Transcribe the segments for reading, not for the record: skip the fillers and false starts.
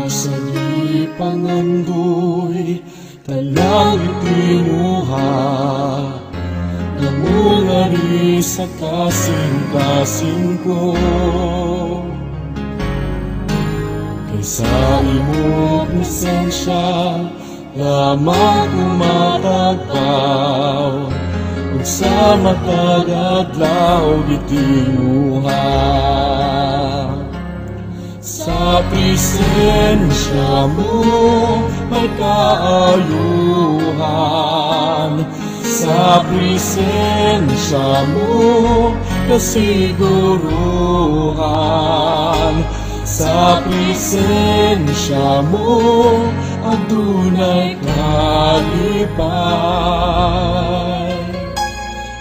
Sa lipangandoy talang itinuha, namungari sa kasing-kasing ko. Kaysa imo presensya lamang umatagpaw, ug sa matag-adlaw itinuha. Sa presensya mo may kaayuhan, sa presensya mo kasiguruhan, sa presensya mo adunay kalipay.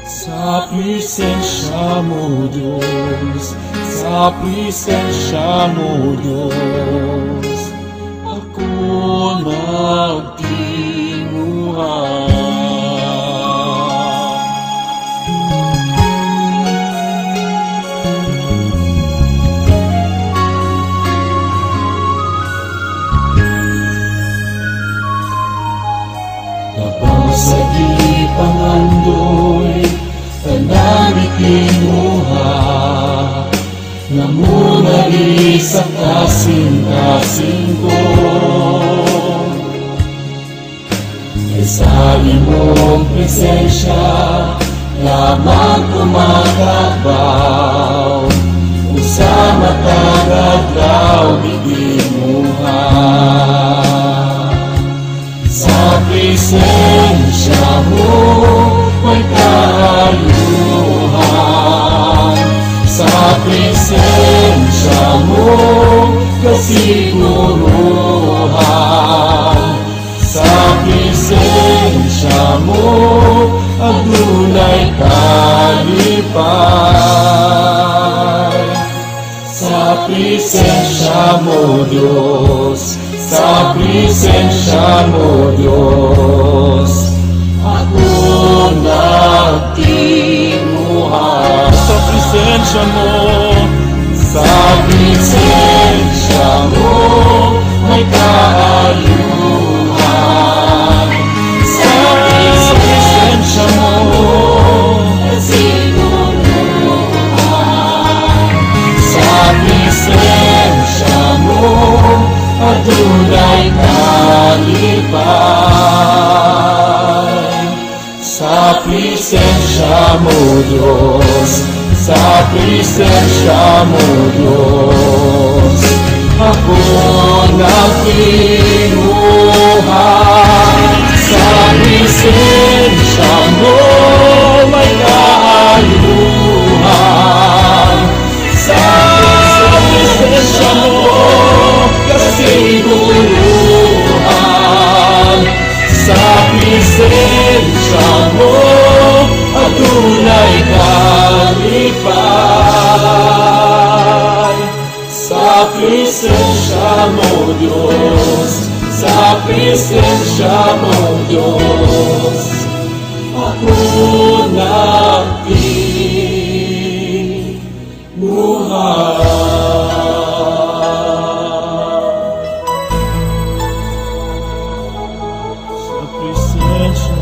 Sa presensya mo Diyos, sa presensya mo Diyos, ako nagtinguhan. Labang sa ipangandoy tanan ikinuha, namunari sa kasing-kasing ko. Kaysa imong presensya lamang umakatbaw, ug sa matag-adlaw itinuha. Sa presensya mo may kaayuhan, sa presensya mo kasiguruhan, sa presensya mo adunay kalipay. Sa presensya mo Diyos, sa presensya mo Diyos, ako nagtinguhan. Sa presensya mo, sa presensya mo may kaayuhan, sa presensya mo kasiguruhan, sa presensya mo adunay kalipay. Sa presensya mo Diyos, sa presensya mo Diyos, ako nagtinguhan. Sa presensya mo may kaayuhan, sa presensya mo kasiguruhan, sa presensya mo adunay kalipay. Sa presensya mo Diyos, sa presensya mo Diyos, ako nagtinguhan. Sa presensya